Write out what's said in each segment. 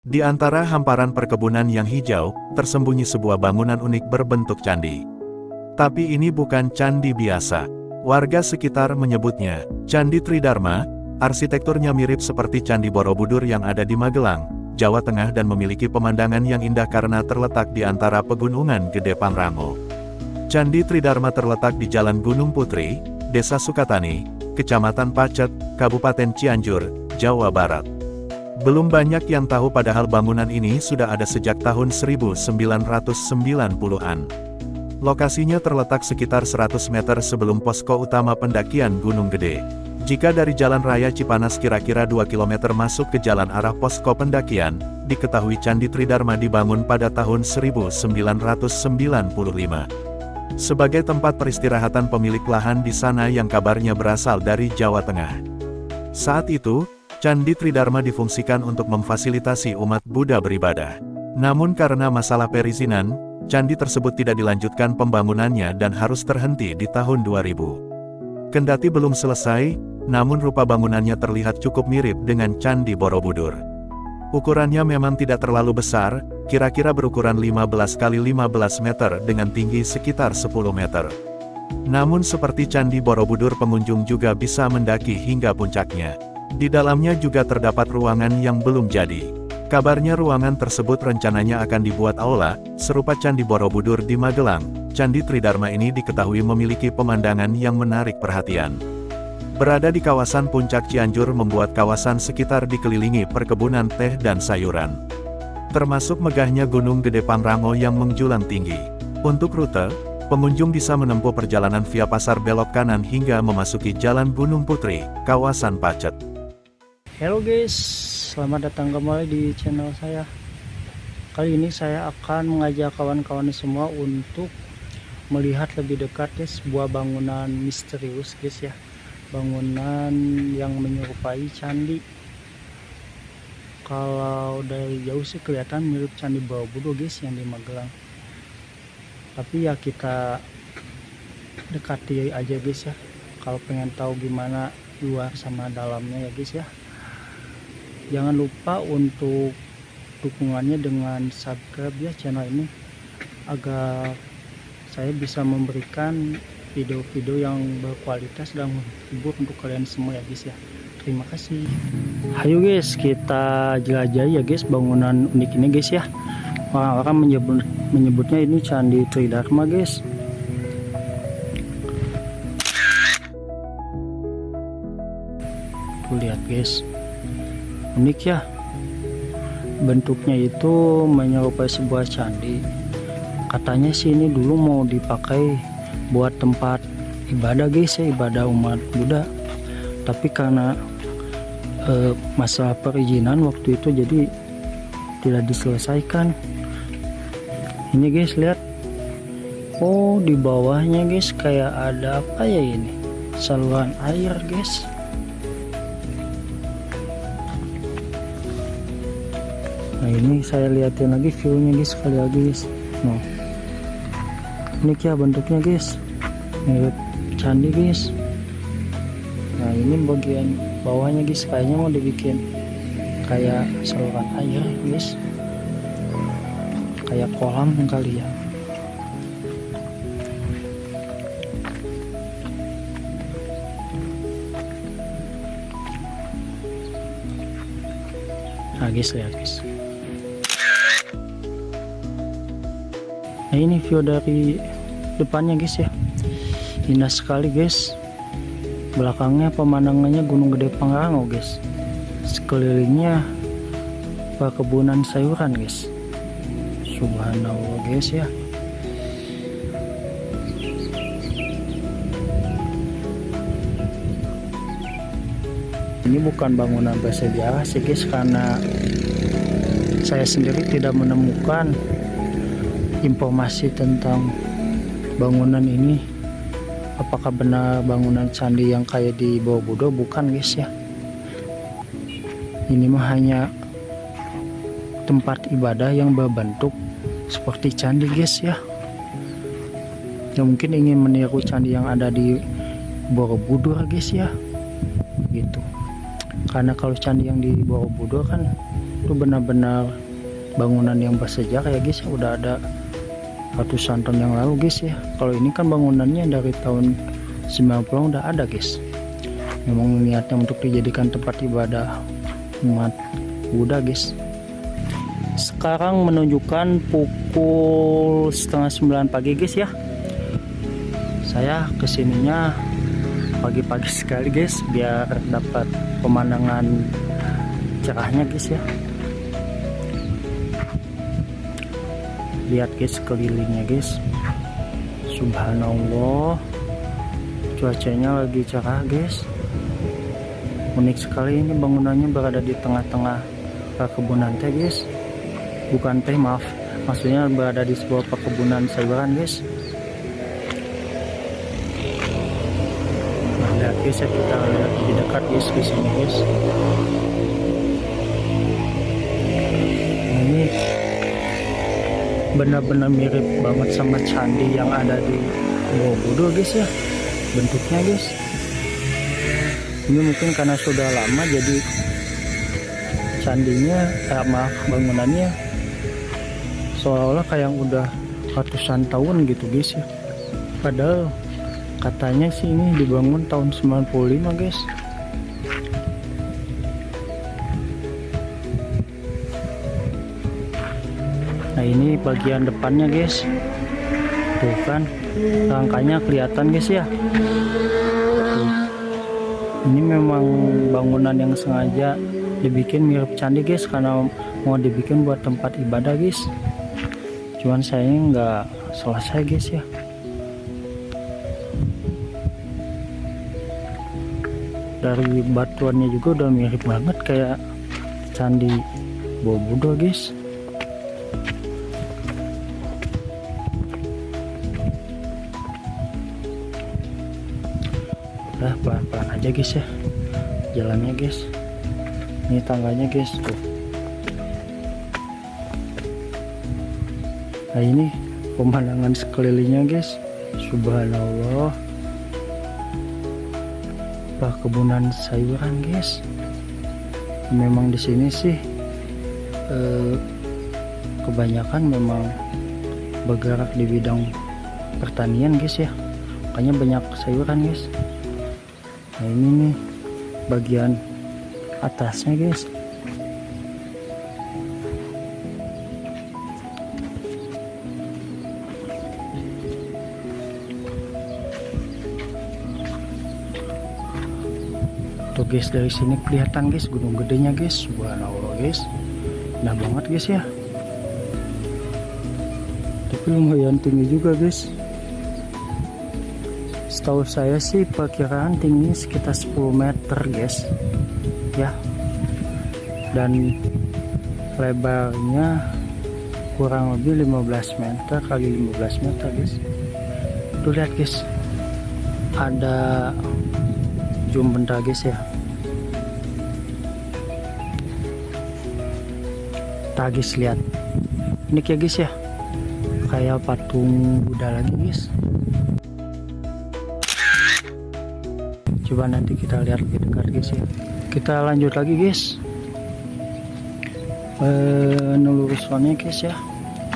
Di antara hamparan perkebunan yang hijau, tersembunyi sebuah bangunan unik berbentuk candi. Tapi ini bukan candi biasa. Warga sekitar menyebutnya Candi Tridharma. Arsitekturnya mirip seperti Candi Borobudur yang ada di Magelang, Jawa Tengah dan memiliki pemandangan yang indah karena terletak di antara pegunungan Gede Pangrango. Candi Tridharma terletak di Jalan Gunung Putri, Desa Sukatani, Kecamatan Pacet, Kabupaten Cianjur, Jawa Barat. Belum banyak yang tahu padahal bangunan ini sudah ada sejak tahun 1990-an. Lokasinya terletak sekitar 100 meter sebelum posko utama pendakian Gunung Gede. Jika dari Jalan Raya Cipanas kira-kira 2 km masuk ke jalan arah posko pendakian, diketahui Candi Tridharma dibangun pada tahun 1995. Sebagai tempat peristirahatan pemilik lahan di sana yang kabarnya berasal dari Jawa Tengah. Saat itu, Candi Tridharma difungsikan untuk memfasilitasi umat Buddha beribadah. Namun karena masalah perizinan, candi tersebut tidak dilanjutkan pembangunannya dan harus terhenti di tahun 2000. Kendati belum selesai, namun rupa bangunannya terlihat cukup mirip dengan Candi Borobudur. Ukurannya memang tidak terlalu besar, kira-kira berukuran 15 x 15 meter dengan tinggi sekitar 10 meter. Namun seperti Candi Borobudur, pengunjung juga bisa mendaki hingga puncaknya. Di dalamnya juga terdapat ruangan yang belum jadi. Kabarnya ruangan tersebut rencananya akan dibuat aula, serupa Candi Borobudur di Magelang. Candi Tridharma ini diketahui memiliki pemandangan yang menarik perhatian. Berada di kawasan puncak Cianjur membuat kawasan sekitar dikelilingi perkebunan teh dan sayuran. Termasuk megahnya Gunung Gede Pangrango yang menjulang tinggi. Untuk rute, pengunjung bisa menempuh perjalanan via pasar belok kanan hingga memasuki Jalan Gunung Putri, kawasan Pacet. Halo guys, selamat datang kembali di channel saya. Kali ini saya akan mengajak kawan-kawan semua untuk melihat lebih dekat guys, sebuah bangunan misterius guys ya. Bangunan yang menyerupai candi. Kalau dari jauh sih kelihatan mirip Candi Borobudur guys yang di Magelang. Tapi ya kita dekati aja guys ya. Kalau pengen tahu gimana luar sama dalamnya ya guys ya. Jangan lupa untuk dukungannya dengan subscribe ya channel ini, agar saya bisa memberikan video-video yang berkualitas dan menghibur untuk kalian semua ya guys ya. Terima kasih. Ayo guys, kita jelajahi ya guys bangunan unik ini guys ya. Orang-orang menyebutnya ini Candi Tridharma guys. Tuh lihat guys, unik ya. Bentuknya itu menyerupai sebuah candi. Katanya sih ini dulu mau dipakai buat tempat ibadah guys ya, ibadah umat Buddha. Tapi karena masalah perizinan waktu itu jadi tidak diselesaikan. Ini guys lihat. Oh, di bawahnya guys kayak ada apa ya ini? Saluran air guys. Nah ini saya lihatin lagi view-nya guys sekali lagi guys. Nah, unik ya bentuknya guys, mirip candi guys. Nah ini bagian bawahnya guys, kayaknya mau dibikin kayak saluran air guys, kayak kolam kali ya. Nah guys lihat guys. Nah ini view dari depannya guys ya, indah sekali guys. Belakangnya pemandangannya Gunung Gede Pangrango guys, sekelilingnya perkebunan sayuran guys. Subhanallah guys ya. Ini bukan bangunan bersejarah sih guys, karena saya sendiri tidak menemukan informasi tentang bangunan ini. Apakah benar bangunan candi yang kayak di Borobudur? Bukan guys ya. Ini mah hanya tempat ibadah yang berbentuk seperti candi guys ya. Ya mungkin ingin meniru candi yang ada di Borobudur guys ya. Gitu. Karena kalau candi yang di Borobudur kan itu benar-benar bangunan yang bersejarah ya guys, udah ada ratusan tahun yang lalu guys ya. Kalau ini kan bangunannya dari tahun 90 udah ada guys. Memang niatnya untuk dijadikan tempat ibadah umat Buddha guys. Sekarang menunjukkan pukul 8:30 pagi guys ya. Saya kesininya pagi-pagi sekali guys, biar dapat pemandangan cerahnya guys ya. Lihat guys kelilingnya guys, subhanallah, cuacanya lagi cerah guys. Unik sekali, ini bangunannya berada di tengah-tengah perkebunan teh guys, bukan teh, maaf, maksudnya berada di sebuah perkebunan sayuran guys. Nah, lihat guys ya, kita lihat lebih dekat guys ke sini guys. Nah, ini benar-benar mirip banget sama candi yang ada di Borobudur guys ya, bentuknya guys. Ini mungkin karena sudah lama jadi candinya, maaf, bangunannya seolah-olah kayak udah ratusan tahun gitu guys ya. Padahal katanya sih ini dibangun tahun 95 guys. Nah, ini bagian depannya guys, tuh kan rangkanya kelihatan guys ya. Ini memang bangunan yang sengaja dibikin mirip candi guys, karena mau dibikin buat tempat ibadah guys. Cuman sayangnya nggak selesai guys ya. Dari batuannya juga udah mirip banget kayak candi Borobudur guys. Udah pelan-pelan aja guys ya jalannya guys. Ini tangganya guys tuh. Nah, ini pemandangan sekelilingnya guys, subhanallah, perkebunan sayuran guys. Memang di sini sih kebanyakan memang bergerak di bidang pertanian guys ya, makanya banyak sayuran guys. Nah, ini nih bagian atasnya guys. Tuh guys, dari sini kelihatan guys gunung gedenya guys, subhanallah guys, nah banget guys ya. Tapi lumayan tinggi juga guys. Setahu saya sih perkiraan tingginya sekitar 10 meter guys ya, dan lebarnya kurang lebih 15 meter kali 15 meter guys. Tuh lihat guys, ada zoom bentar guys ya. Guys, lihat ini ya guys ya, kayak patung Buddha lagi guys. Coba nanti kita lihat lebih dekat guys ya. Kita lanjut lagi guys, nelurusannya guys ya.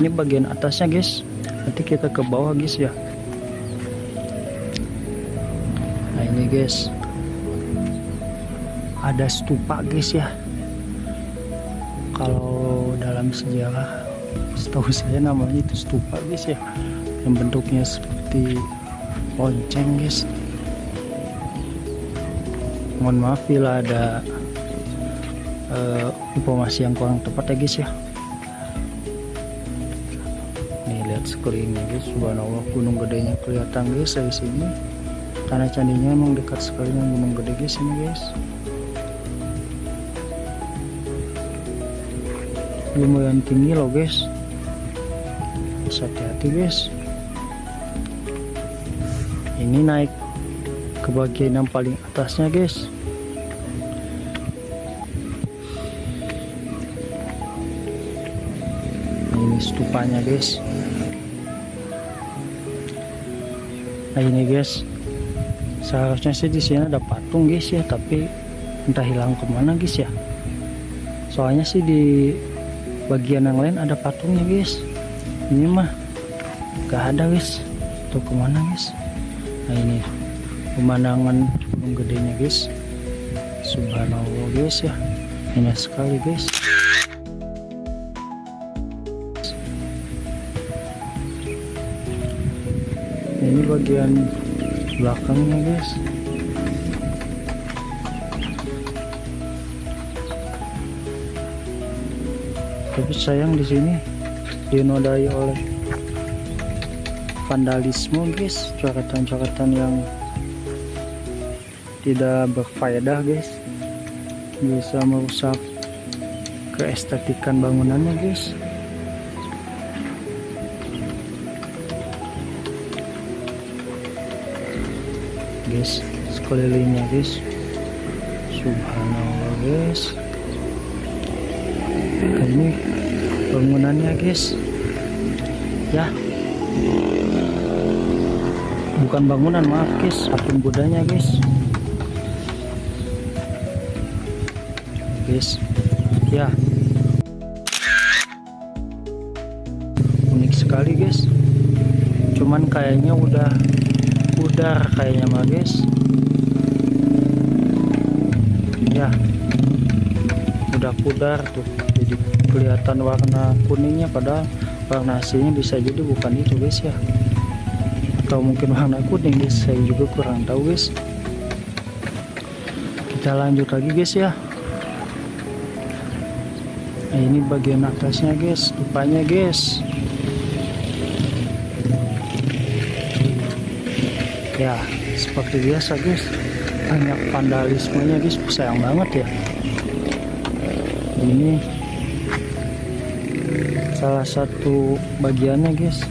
Ini bagian atasnya guys, nanti kita ke bawah guys ya. Nah, ini guys ada stupa guys ya. Kalau dalam sejarah setahu saya namanya itu stupa guys ya, yang bentuknya seperti lonceng guys. Mohon maaf bila ada informasi yang kurang tepat ya guys ya. Nih lihat sekelilingnya guys, subhanallah, gunung gedenya kelihatan guys dari sini, karena candinya emang dekat sekali dengan gunung gede guys ini guys. Lumayan tinggi loh guys, hati-hati guys. Ini naik ke bagian yang paling atasnya guys. Ini stupanya guys. Nah, ini guys, seharusnya sih di sini ada patung guys ya, tapi entah hilang kemana guys ya. Soalnya sih di bagian yang lain ada patungnya guys, ini mah gak ada guys. Tuh kemana guys? Nah ini pemandangan gunung gedenya guys. Subhanallah guys ya, indah sekali guys. Ini bagian belakangnya guys. Tapi sayang di sini dinodai oleh vandalisme guys, coretan-coretan yang tidak berfaedah guys, bisa merusak keestetikan bangunannya guys. Guys, sekelilingnya guys, subhanallah guys. Ini bangunannya guys ya, bukan bangunan, maaf guys, patung Budanya guys. Guys ya, unik sekali guys. Cuman kayaknya udah pudar kayaknya mah guys ya, udah pudar tuh, jadi kelihatan warna kuningnya, padahal warna aslinya bisa jadi bukan itu guys ya, atau mungkin warna kuning guys, saya juga kurang tahu guys. Kita lanjut lagi guys ya. Nah, ini bagian atasnya guys, stupanya guys ya. Seperti biasa guys, banyak vandalismenya guys, sayang banget ya. Ini salah satu bagiannya guys,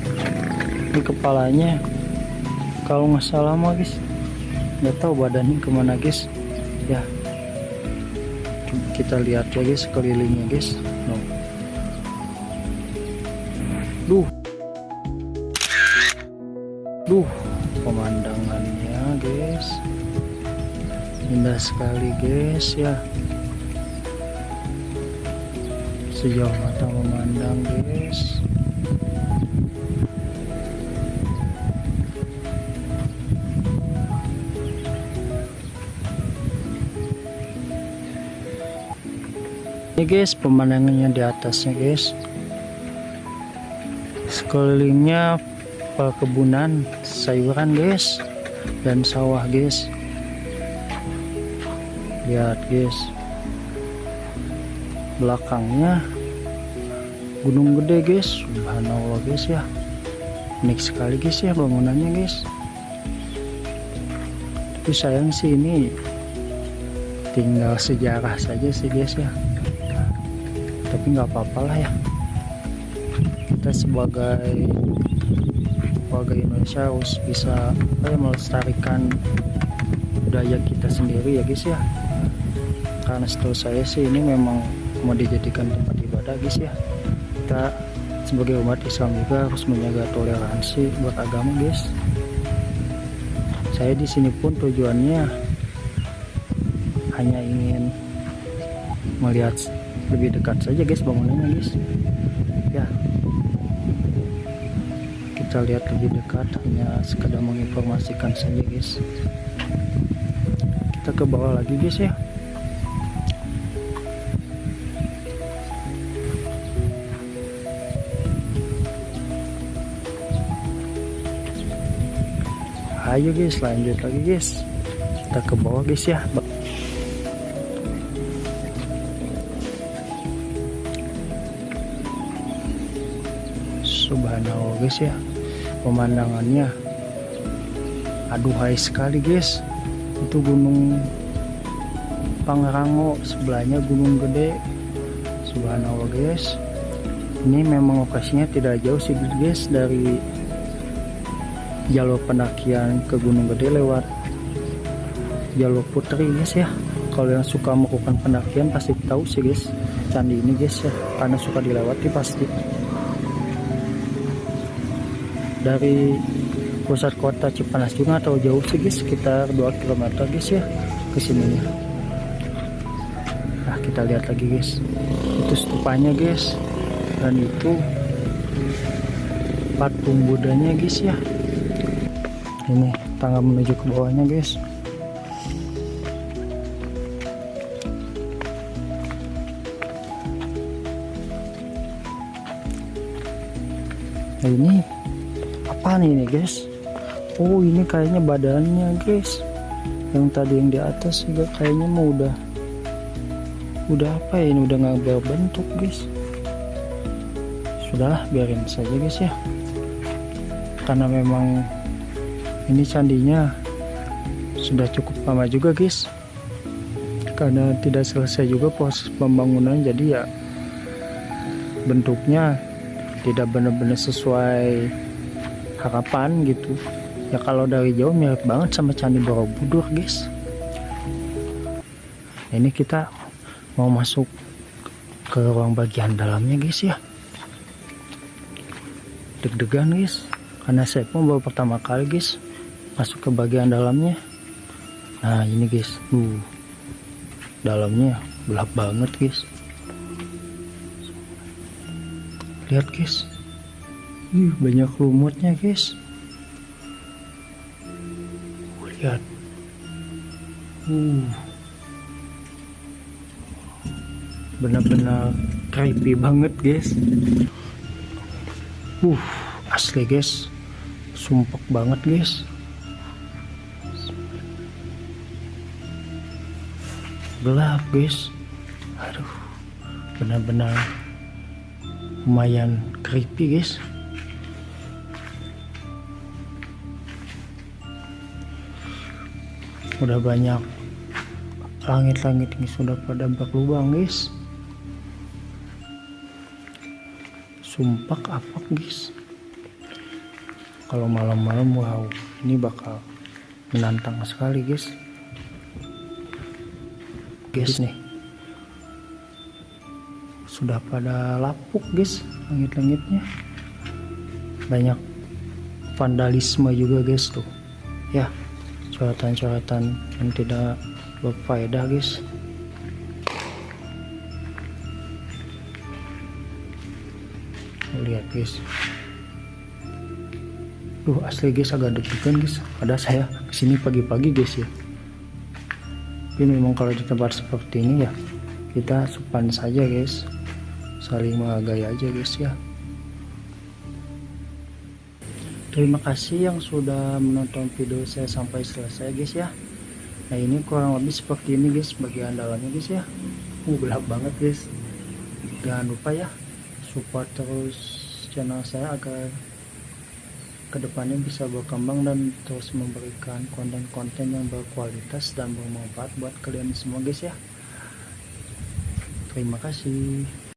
ini kepalanya kalau nggak salah mah guys, nggak tahu badannya kemana guys ya. Kita lihat ya guys sekelilingnya guys. Duh, pemandangannya guys indah sekali guys ya, sejauh mata memandang guys. Ini guys pemandangannya di atasnya guys, sekelilingnya perkebunan sayuran guys dan sawah guys. Lihat guys, belakangnya gunung gede guys, subhanallah guys ya, unik sekali guys ya bangunannya guys. Tapi sayang sih ini tinggal sejarah saja sih guys ya, tapi nggak apa-apa lah ya, kita sebagai warga Indonesia harus bisa melestarikan budaya kita sendiri ya guys ya. Karena setahu saya sih ini memang mau dijadikan tempat ibadah guys ya. Kita sebagai umat Islam juga harus menjaga toleransi buat agama guys. Saya di sini pun tujuannya hanya ingin melihat lebih dekat saja guys bangunannya guys ya. Kita lihat lebih dekat, hanya sekadar menginformasikan saja guys. Kita ke bawah lagi guys ya. Ayo guys, lanjut lagi guys, kita ke bawah guys ya. Subhanallah guys ya, pemandangannya aduhai sekali guys. Itu Gunung Pangrango, sebelahnya Gunung Gede. Subhanallah guys, ini memang lokasinya tidak jauh sih guys dari jalur pendakian ke Gunung Gede lewat jalur Putri guys ya. Kalau yang suka melakukan pendakian pasti tahu sih guys candi ini guys ya, karena suka dilewati pasti. Dari pusat kota Cipanas juga atau jauh sih guys, sekitar 2 km guys ya ke sininya. Nah, kita lihat lagi guys, itu stupanya guys, dan itu patung Budanya guys ya. Ini tangga menuju ke bawahnya guys. Nah, ini apa nih ini guys? Oh, ini kayaknya badannya guys. Yang tadi yang di atas juga kayaknya mau udah apa ya, ini udah nggak berbentuk guys. Sudahlah, biarin saja guys ya, karena memang ini candinya sudah cukup lama juga guys, karena tidak selesai juga proses pembangunan, jadi ya bentuknya tidak benar-benar sesuai harapan gitu ya. Kalau dari jauh mirip banget sama Candi Borobudur guys. Ini kita mau masuk ke ruang bagian dalamnya guys ya. Deg-degan guys, karena saya pun baru pertama kali guys masuk ke bagian dalamnya. Nah ini guys, dalamnya gelap banget guys. Lihat guys, banyak lumutnya guys. Lihat, benar-benar creepy banget guys. Asli guys, sumpek banget guys. Gelap guys, aduh, benar-benar lumayan creepy guys. Udah banyak langit-langit ini sudah pada berlubang guys. Sumpak apa guys. Kalau malam-malam wow, ini bakal menantang sekali guys. Guys nih, sudah pada lapuk guys langit-langitnya. Banyak vandalisme juga guys tuh ya, coretan-coretan yang tidak berfaedah guys. Lihat guys, asli guys agak deg-degan guys. Ada saya kesini pagi-pagi guys ya. Tapi memang kalau di tempat seperti ini ya kita sopan saja guys, saling menghargai aja guys ya. Terima kasih yang sudah menonton video saya sampai selesai guys ya. Nah ini kurang lebih seperti ini guys bagian dalamnya guys ya. Gelap banget guys. Jangan lupa ya support terus channel saya agar kedepannya bisa berkembang dan terus memberikan konten-konten yang berkualitas dan bermanfaat buat kalian semua guys ya. Terima kasih.